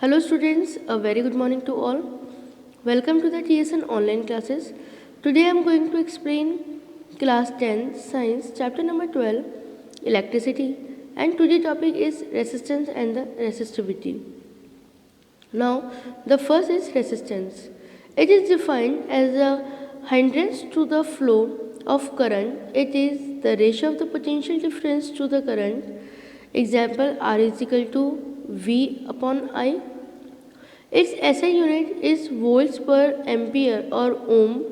Hello students, a very good morning to all. Welcome to the TSN online classes. Today I am going to explain class 10 science chapter number 12 electricity, and today topic is resistance and the resistivity. Now the first is resistance. It is defined as a hindrance to the flow of current. It is the ratio of the potential difference to the current. Example, R is equal to V upon I. Its SI unit is volts per ampere or ohm.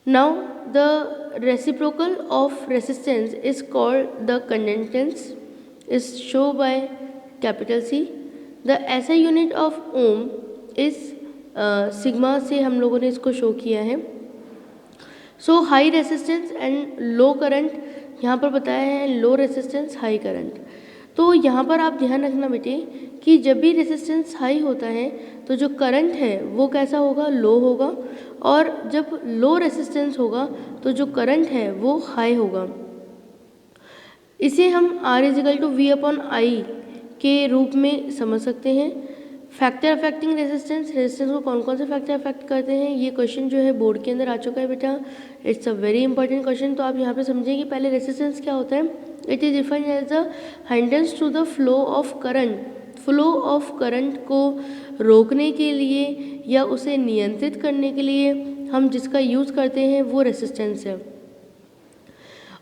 Now the reciprocal of resistance is called the conductance, is shown by capital C. The SI unit of ohm is sigma से हम लोगों ने इसको show किया है. So high resistance and low current यहाँ पर बताया है, लो रेसिस्टेंस हाई करंट. तो यहाँ पर आप ध्यान रखना बेटे कि जब भी रेसिस्टेंस हाई होता है तो जो करंट है वो कैसा होगा, लो होगा, और जब लो रेसिस्टेंस होगा तो जो करंट है वो हाई होगा. इसे हम R is equal to V upon I के रूप में समझ सकते हैं. फैक्टर अफेक्टिंग रेजिस्टेंस, रेजिस्टेंस को कौन कौन से फैक्टर अफेक्ट करते हैं, ये क्वेश्चन जो है बोर्ड के अंदर आ चुका है बेटा. It's a very important question. तो आप यहाँ पे समझें कि पहले रेजिस्टेंस क्या होता है. It is defined as the hindrance to the flow of current. Flow of current को रोकने के लिए या उसे नियंत्रित करने के लिए हम जिसका यूज़ करते हैं वो रेजिस्टेंस है.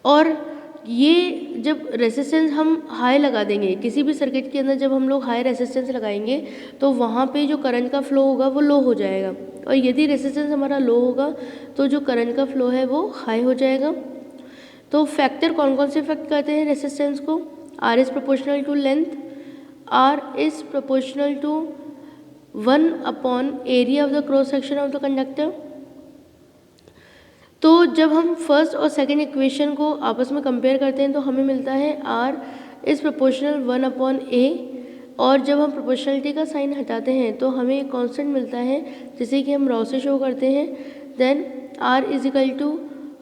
और ये जब रेसिस्टेंस हम हाई लगा देंगे किसी भी सर्किट के अंदर, जब हम लोग हाई रेसिस्टेंस लगाएंगे तो वहाँ पे जो करंट का फ्लो होगा वो लो हो जाएगा, और यदि रेसिस्टेंस हमारा लो होगा तो जो करंट का फ्लो है वो हाई हो जाएगा. तो फैक्टर कौन कौन से इफेक्ट करते हैं रेसिस्टेंस को. R is proportional to length. R is proportional to 1 upon area of the cross section of the conductor. तो जब हम फर्स्ट और सेकंड इक्वेशन को आपस में कंपेयर करते हैं तो हमें मिलता है R is proportional 1 upon A, और जब हम प्रोपोर्शनलिटी का साइन हटाते हैं तो हमें एक कांस्टेंट मिलता है जिसे कि हम रॉ से शो करते हैं. Then R is equal to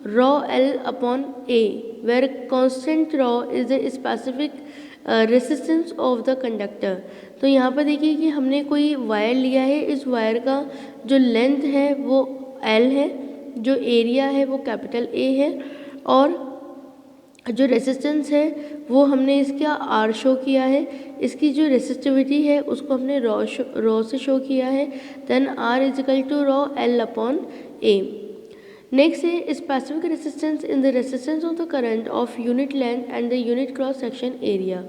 rho L upon A, where constant rho is the specific resistance of the conductor. तो यहाँ पर देखिए कि हमने कोई वायर लिया है, इस वायर का जो लेंथ है वो L है, जो एरिया है वो कैपिटल A है, और जो रेसिस्टेंस है वो हमने इसका R शो किया है. इसकी जो रेसिस्टिविटी है उसको हमने रॉ से शो किया है. Then R is equal to rho L upon A. Next है specific resistance in the resistance of the current of unit length and the unit cross section area.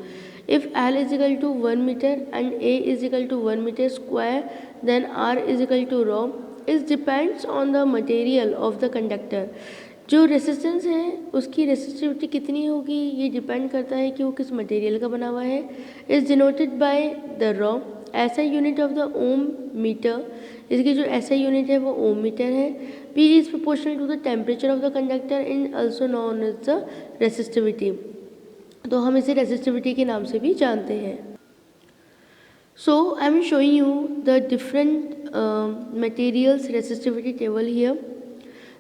If L is equal to 1 meter and A is equal to 1 meter square, then R is equal to rho. It depends on the material of the conductor. जो resistance है उसकी resistivity कितनी होगी ये depend करता है कि वो किस मटेरियल का बना हुआ है. Is denoted by the rho. SI unit of the ohm metre, इसकी जो SI यूनिट है वो ओम मीटर है. P is proportional to the temperature of the conductor and also known as the resistivity. तो हम इसे रेसिस्टिविटी के नाम से भी जानते हैं. So I am showing you the different materials resistivity table here.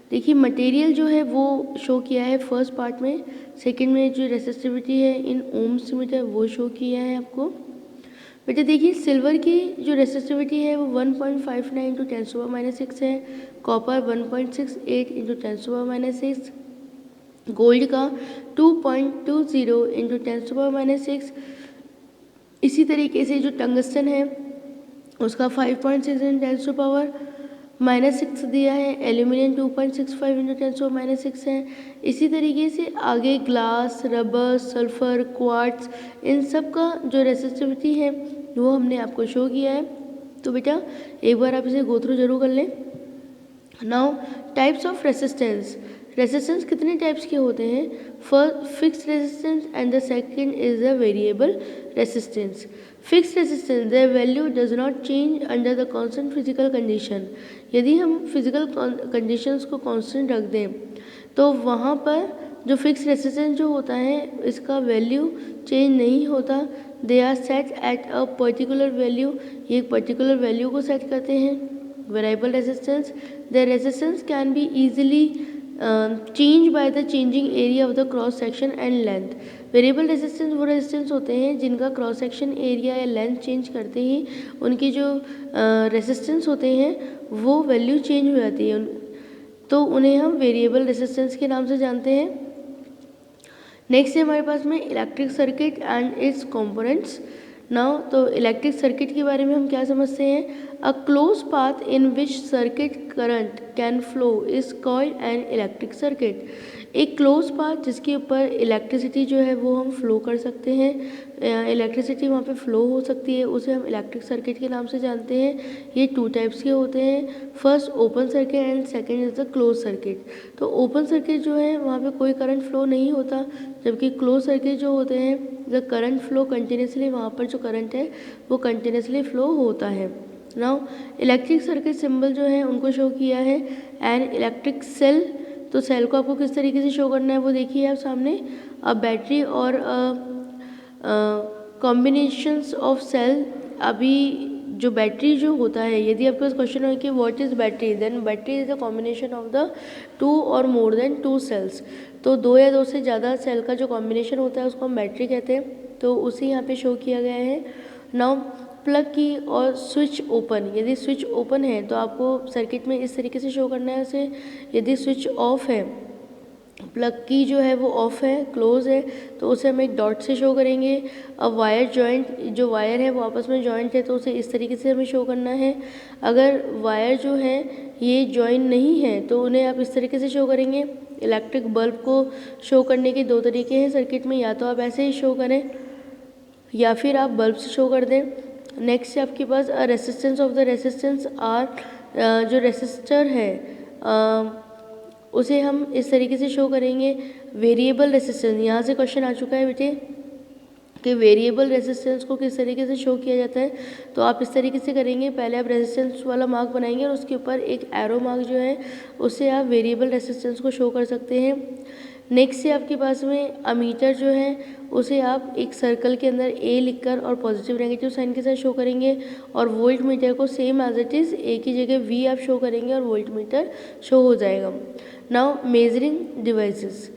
देखिए मटेरियल जो है वो शो किया है फर्स्ट पार्ट में. सेकंड में जो रेसिस्टिविटी है इन ओम्स मीटर वो शो किया है आपको. बेटा देखिए सिल्वर की जो रेसिस्टिविटी है वो 1.59 इंटू 10⁻⁻6 है. Copper 1.68 into 10⁻⁻6. गोल्ड का 2.20 इंटू 10⁻⁻6. इसी तरीके से जो टंगस्टन है उसका 5.6 इंटू 10⁻⁻6 दिया है. एल्यूमिनियम 2.65 इंटू 10⁻⁻6 है. इसी तरीके से आगे ग्लास, रबर, सल्फर, क्वार्ट्ज, इन सब का जो रेसिस्टिविटी है वो हमने आपको शो किया है. तो बेटा एक बार आप इसे गो थ्रू जरूर कर लें. Now types of resistance. Resistance कितने टाइप्स के होते हैं. First fixed resistance and the second is a variable resistance. Fixed resistance the value does not change under the constant physical condition. यदि हम फिजिकल कंडीशंस को कांस्टेंट रख दें तो वहाँ पर जो फिक्स्ड रेसिस्टेंस जो होता है इसका वैल्यू चेंज नहीं होता. They are set at a particular value. ये एक पर्टिकुलर वैल्यू को सेट करते हैं. Variable resistance, the resistance can be easily change by the changing area of the cross section and length. Variable resistance वो resistance होते हैं जिनका cross section area या लेंथ चेंज करते ही उनकी जो रेजिस्टेंस होते हैं वो वैल्यू चेंज हो जाती है, तो उन्हें हम वेरिएबल रेजिस्टेंस के नाम से जानते हैं। नेक्स्ट है हमारे पास में electric circuit and it's components. Now तो इलेक्ट्रिक सर्किट के बारे में हम क्या समझते हैं, a close path in which circuit current can flow is called an electric circuit. एक क्लोज पाथ जिसके ऊपर इलेक्ट्रिसिटी जो है वो हम फ्लो कर सकते हैं, इलेक्ट्रिसिटी वहाँ पे फ्लो हो सकती है, उसे हम इलेक्ट्रिक सर्किट के नाम से जानते हैं। ये टू टाइप्स के होते हैं, first open circuit and second is the close circuit. तो ओपन सर्किट जो है वहाँ पे कोई करंट फ्लो नहीं होता, जबकि क्लोज सर्किट जो होते हैं द करंट फ्लो कंटिन्यूसली, वहाँ पर जो करंट है वो कंटिन्यूसली फ्लो होता है। नाउ इलेक्ट्रिक सर्किट सिंबल जो है उनको शो किया है एंड इलेक्ट्रिक सेल। तो सेल को आपको किस तरीके से शो करना है वो देखिए आप सामने, अब बैटरी और कॉम्बिनेशंस ऑफ सेल। अभी जो बैटरी जो होता है, यदि आपके पास क्वेश्चन हो कि what is battery, then battery is the combination of the two और मोर देन टू सेल्स। तो दो या दो से ज़्यादा सेल का जो कॉम्बिनेशन होता है उसको हम बैटरी कहते हैं, तो उसी यहाँ पे शो किया गया है। नाउ प्लग की और स्विच ओपन, यदि स्विच ओपन है तो आपको सर्किट में इस तरीके से शो करना है उसे। यदि स्विच ऑफ है, प्लग की जो है वो ऑफ है, क्लोज है, तो उसे हम एक डॉट से शो करेंगे। अब वायर जॉइंट, जो वायर है वो आपस में जॉइंट है तो उसे इस तरीके से हमें शो करना है। अगर वायर जो है ये जॉइंट नहीं है तो उन्हें आप इस तरीके से शो करेंगे। इलेक्ट्रिक बल्ब को शो करने के दो तरीके हैं सर्किट में, या तो आप ऐसे ही शो करें या फिर आप बल्ब से शो कर दें। नेक्स्ट है आपके पास resistance of the resistance R, जो रेसिस्टर है उसे हम इस तरीके से शो करेंगे। वेरिएबल रेसिस्टेंस, यहाँ से क्वेश्चन आ चुका है बेटे कि वेरिएबल रेसिस्टेंस को किस तरीके से शो किया जाता है, तो आप इस तरीके से करेंगे। पहले आप रेसिस्टेंस वाला मार्क बनाएंगे और उसके ऊपर एक एरो मार्क जो है उससे आप वेरिएबल रेसिस्टेंस को शो कर सकते हैं। नेक्स्ट से आपके पास में अमीटर जो है उसे आप एक सर्कल के अंदर ए लिखकर और पॉजिटिव नेगेटिव साइन के साथ शो करेंगे, और वोल्ट मीटर को same as it is A की जगह वी आप शो करेंगे और वोल्ट मीटर शो हो जाएगा। Now measuring devices,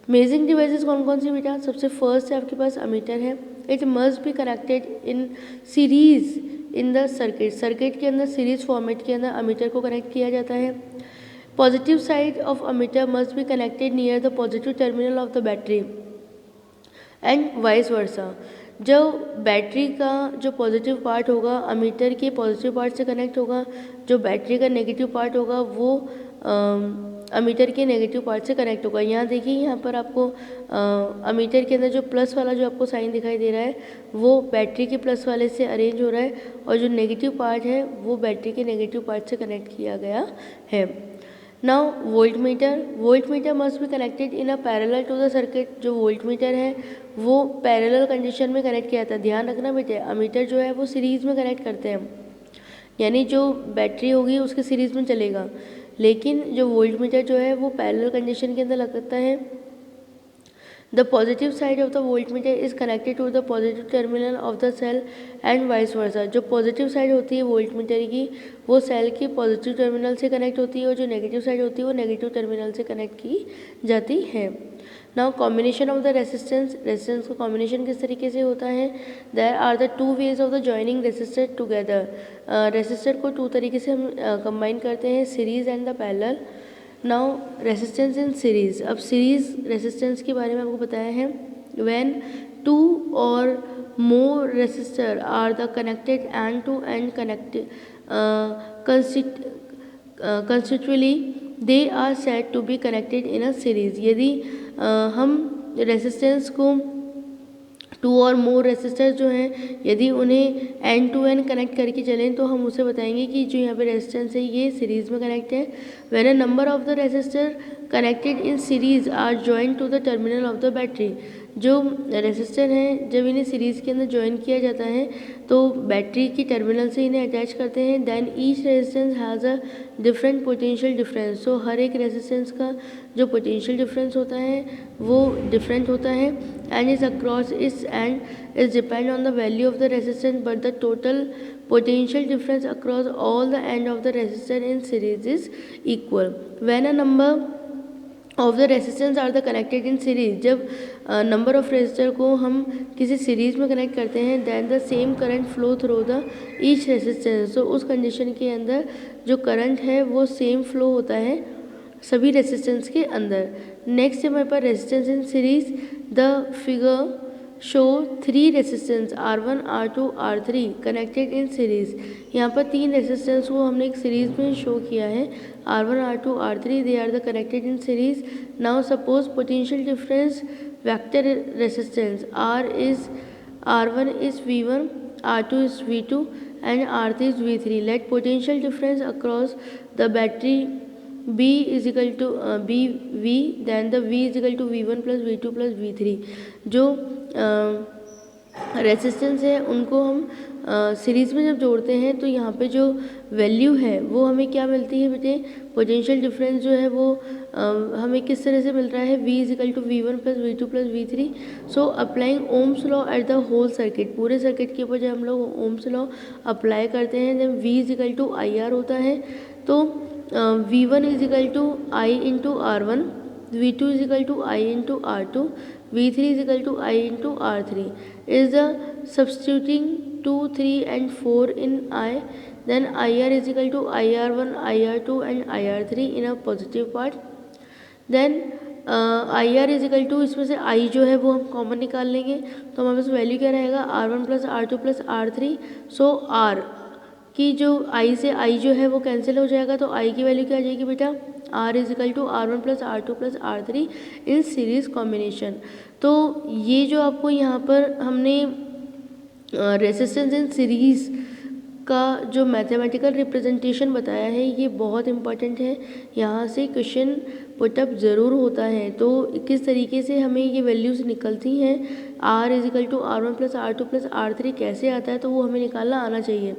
measuring devices कौन कौन सी बेटा, सबसे फर्स्ट है आपके पास अमीटर है। It must be connected in series in the circuit, circuit के अंदर सीरीज फॉर्मेट के अंदर अमीटर को कनेक्ट किया जाता है। Positive side of ammeter must be connected near the positive terminal of the battery and vice versa. जो battery का जो पॉजिटिव पार्ट होगा अमीटर के पॉजिटिव पार्ट से कनेक्ट होगा, जो बैटरी का नेगेटिव पार्ट होगा वो अमीटर के नेगेटिव पार्ट से कनेक्ट होगा। यहाँ देखिए, यहाँ पर आपको अमीटर के अंदर जो प्लस वाला जो आपको साइन दिखाई दे रहा है वो बैटरी के प्लस वाले से अरेंज हो रहा है, और जो नेगेटिव पार्ट है वो बैटरी के नेगेटिव पार्ट से कनेक्ट किया गया है। Now voltmeter must be connected in a parallel to the circuit. जो वोल्ट मीटर है वो पैरेलल कंडीशन में कनेक्ट किया जाता है। ध्यान रखना बेटे, अमीटर जो है वो सीरीज़ में कनेक्ट करते हैं, यानी जो बैटरी होगी उसके सीरीज़ में चलेगा, लेकिन जो वोल्ट मीटर जो है वो पैरेलल कंडीशन के अंदर लगता है। The positive side of the voltmeter is connected to the positive terminal of the cell and vice versa. जो पॉजिटिव साइड होती है वोल्ट मीटर की वो सेल की पॉजिटिव टर्मिनल से कनेक्ट होती है, और जो नेगेटिव साइड होती है वो नेगेटिव टर्मिनल से कनेक्ट की जाती है। Now combination of the resistance का कॉम्बिनेशन किस तरीके से होता है। There are the two ways of the joining resistor together. Resistor को टू तरीके से हम कंबाइन करते हैं, series and the parallel. Now resistance in series, अब सीरीज रेसिस्टेंस के बारे में आपको बताया है। व्हेन टू और more resistor are the connected end to end connected constituently they are said to be connected in a series. यदि हम रेसिस्टेंस को टू और मोर रेसिस्टर जो हैं यदि उन्हें एंड टू एंड कनेक्ट करके चलें तो हम उसे बताएंगे कि जो यहाँ पे रेसिस्टेंस है ये सीरीज़ में कनेक्ट है। When a number of the resistor connected in series are joint to the terminal of the battery. जो रेसिस्टर हैं जब इन्हें सीरीज़ के अंदर ज्वाइन किया जाता है तो बैटरी की टर्मिनल से इन्हें अटैच करते हैं। Then each resistance has a different potential difference. So हर एक रेजिस्टेंस का जो पोटेंशियल डिफरेंस होता है वो डिफरेंट होता है। एंड इज अक्रॉस इस and is depend on the value of the resistance but the total potential difference across all the end of the resistor in series is equal. When a number of the resistance are the connected in series, जब number of resistor को हम किसी series में connect करते हैं, then the same current flow through the each resistance, तो उस condition के अंदर जो करंट है वो सेम फ्लो होता है सभी रेसिस्टेंस के अंदर। नेक्स्ट हमारे पास resistance in series, the figure show 3 resistance R1, R2, R3 connected in series. यहाँ पर 3 रेसिस्टेंस को हमने एक सीरीज में शो किया है, R1, R2, R3, they are the connected in series. Now suppose potential difference vector resistance R1 is V1, R2 is V2 and R3 is V3. Let potential difference across the battery B is equal to BV, then the V is equal to V1 plus V2 plus V3। जो resistance है उनको हम series में जब जोड़ते हैं तो यहाँ पे जो वैल्यू है वो हमें क्या मिलती है बेटे, पोटेंशियल डिफरेंस जो है वो हमें किस तरह से मिल रहा है, V is equal to V1 plus V2 plus V3। So applying ohm's law at the whole circuit, पूरे सर्किट के ऊपर जब हम लोग ओम्स लॉ अप्लाई करते हैं जब V is equal to IR होता है, तो V1 is equal to I into R1, V2 is equal to I into R2, V3 is equal to I into R3. Is the substituting 2, 3 and 4 in I, then IR is equal to IR1, IR2 and IR3 in a positive part. Then IR is equal to, इसमें से I जो है वो हम common निकाल लेंगे, तो हमारे पास वैल्यू क्या रहेगा, R1 plus R2 plus R3। सो R कि जो I से I जो है वो कैंसिल हो जाएगा, तो I की वैल्यू क्या आ जाएगी बेटा, R is equal to R1 plus R2 plus R3 in series combination. तो ये जो आपको यहाँ पर हमने रेसिस्टेंस इन सीरीज का जो मैथमेटिकल रिप्रेजेंटेशन बताया है ये बहुत इम्पॉर्टेंट है, यहाँ से क्वेश्चन पुटअप ज़रूर होता है। तो किस तरीके से हमें ये वैल्यूज़ निकलती हैं, R is equal to R1 plus R2 plus R3 कैसे आता है, तो वो हमें निकालना आना चाहिए।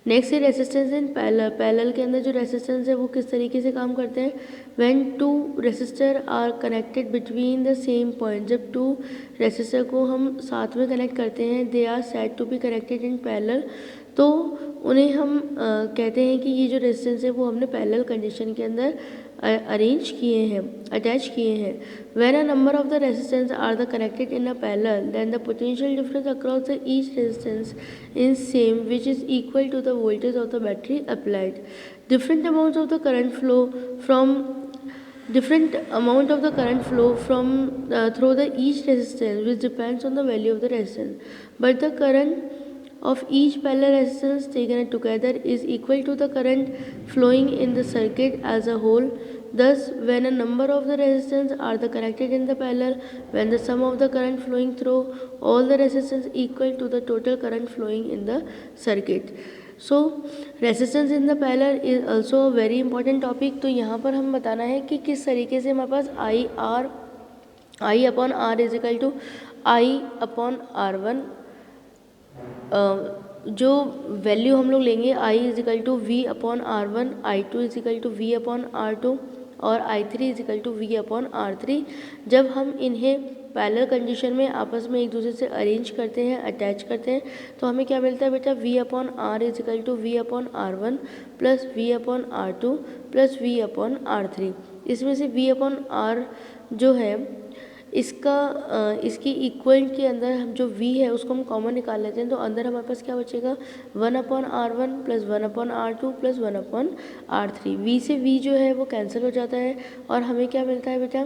नेक्स्ट है रेसिस्टेंस इन पैरेलल। पैरेलल के अंदर जो रेसिस्टेंस है वो किस तरीके से काम करते हैं, when 2 resistor are connected between the same point, जब 2 रेसिस्टर को हम साथ में कनेक्ट करते हैं, they are said to be connected in parallel, तो उन्हें हम कहते हैं कि ये जो रेजिस्टेंस है वो हमने पैरेलल कंडीशन के अंदर अरेंज किए हैं, अटैच किए हैं। When a number of the resistance are the connected in a parallel, then the potential difference across the each resistance in same which is equal to the voltage of the battery applied. Different amount of the current flow from different amount of the current flow from through the each resistance which depends on the value of the resistance, but the current of each parallel resistance taken together is equal to the current flowing in the circuit as a whole. Thus when a number of the resistance are the connected in the parallel, when the sum of the current flowing through all the resistance equal to the total current flowing in the circuit. So resistance in the parallel is also a very important topic. तो यहाँ पर हम बताना है कि किस तरीके से हमारे पास I upon R is equal to I upon R1 जो वैल्यू हम लोग लेंगे, I is equal to V upon R1, I2 is equal to V upon R2 और I3 is equal to V upon R3। जब हम इन्हें parallel condition में आपस में एक दूसरे से अरेंज करते हैं, अटैच करते हैं, तो हमें क्या मिलता है बेटा, V upon R is equal to V upon R1 plus V upon R2 plus V upon R3। इसमें से V अपॉन R जो है इसकी इक्वल के अंदर हम जो V है उसको हम कॉमन निकाल लेते हैं, तो अंदर हमारे पास क्या बचेगा, 1 upon R1 plus 1 upon R2 plus 1 upon R3। V से V जो है वो कैंसिल हो जाता है और हमें क्या मिलता है बेटा,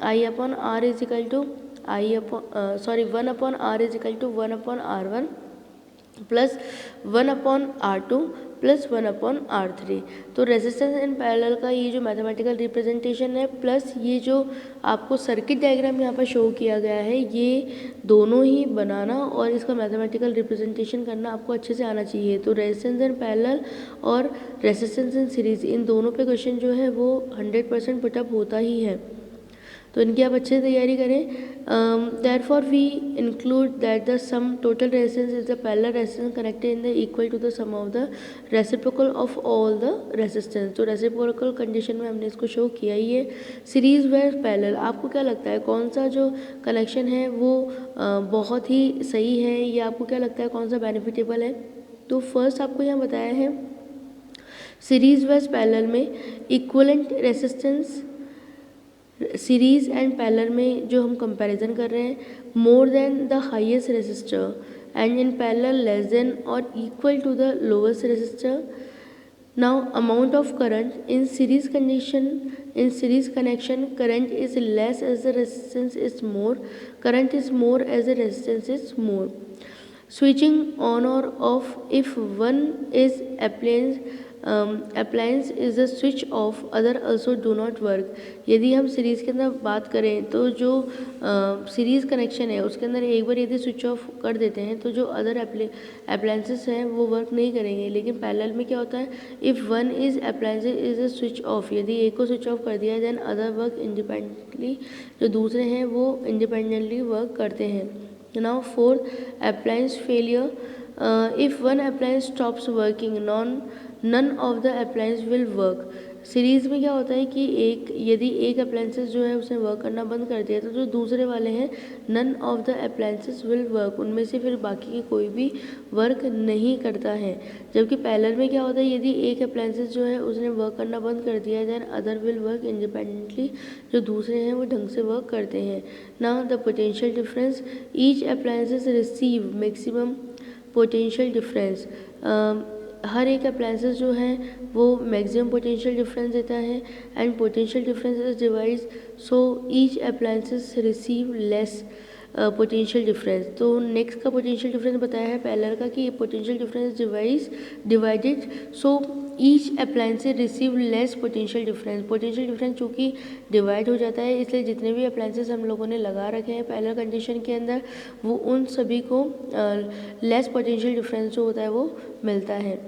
I upon R is equal to 1 upon R is equal to 1 upon R1 plus 1 upon R2 plus 1 upon R3। तो रेजिस्टेंस इन पैरेलल का ये जो मैथमेटिकल रिप्रेजेंटेशन है प्लस ये जो आपको सर्किट डायग्राम यहाँ पर शो किया गया है, ये दोनों ही बनाना और इसका मैथमेटिकल रिप्रेजेंटेशन करना आपको अच्छे से आना चाहिए। तो रेजिस्टेंस इन पैरेलल और रेजिस्टेंस इन सीरीज, इन दोनों पे क्वेश्चन जो है वो 100% पुटअप होता ही है, तो इनकी आप अच्छे से तैयारी करें। Therefore we include that the sum total resistance is the parallel resistance connected in the equal to the sum of the reciprocal of all the resistance. तो रेसिप्रोकल कंडीशन में हमने इसको शो किया ही है। सीरीज व पैरेलल, आपको क्या लगता है कौन सा जो कनेक्शन है वो बहुत ही सही है, या आपको क्या लगता है कौन सा बेनिफिटेबल है? तो फर्स्ट आपको यहाँ बताया है सीरीज व पैरेलल में equivalent resistance series and parallel में जो हम कंपैरिजन कर रहे हैं, more than the highest resistor and in parallel less than or equal to the lowest resistor. Now amount of current in series connection, current is less as the resistance is more, current is more as the resistance is more. Switching on or off, if one is appliance is a switch off, other also do not work. यदि हम series के अंदर बात करें तो जो series connection है उसके अंदर एक बार यदि स्विच ऑफ कर देते हैं तो जो अदर अप्लायंसेस हैं वो वर्क नहीं करेंगे। लेकिन पैरेलल में क्या होता है, if one is appliance is a switch off, यदि एक को स्विच ऑफ कर दिया देन अदर वर्क इंडिपेंडेंटली, जो दूसरे हैं वो इंडिपेंडेंटली वर्क करते हैं। Now fourth, appliance failure, if one appliance stops working, none of the appliance will work. Series में क्या होता है कि यदि एक अप्लायंसेस जो है उसने वर्क करना बंद कर दिया तो जो दूसरे वाले हैं none of the appliances will work, उनमें से फिर बाकी के कोई भी वर्क नहीं करता है। जबकि पैरेलल में क्या होता है, यदि एक अप्लायंसेस जो है उसने वर्क करना बंद कर दिया then other will work independently, जो दूसरे हैं वो ढंग से वर्क करते हैं। Now the potential difference, each appliances receive maximum potential difference, हर एक अप्लायंसेस जो हैं वो मैक्सिमम पोटेंशियल डिफरेंस देता है and potential difference is divide, so each appliances receive less potential difference. तो नेक्स्ट का पोटेंशियल डिफरेंस बताया है पैरेलल का कि potential difference divided, so each appliances receive less potential difference. Potential difference चूँकि divide हो जाता है इसलिए जितने भी अप्लायंसेस हम लोगों ने लगा रखे हैं पैरेलल कंडीशन के अंदर वो उन सभी को लेस पोटेंशियल डिफरेंस जो होता है वो मिलता है।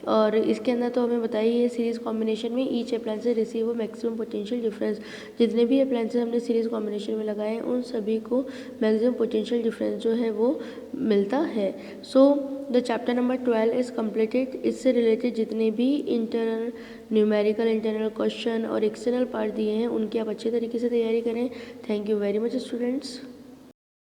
और इसके अंदर तो हमें बताइए सीरीज़ कॉम्बिनेशन में each appliances receive maximum potential difference, जितने भी अप्लायंसेस हमने सीरीज़ कॉम्बिनेशन में लगाए हैं उन सभी को मैक्सिमम पोटेंशियल डिफरेंस जो है वो मिलता है। So the chapter number 12 is completed. इससे रिलेटेड जितने भी इंटरनल न्यूमेरिकल इंटरनल क्वेश्चन और एक्सटर्नल पार्ट दिए हैं उनकी आप अच्छे तरीके से तैयारी करें। Thank you very much students.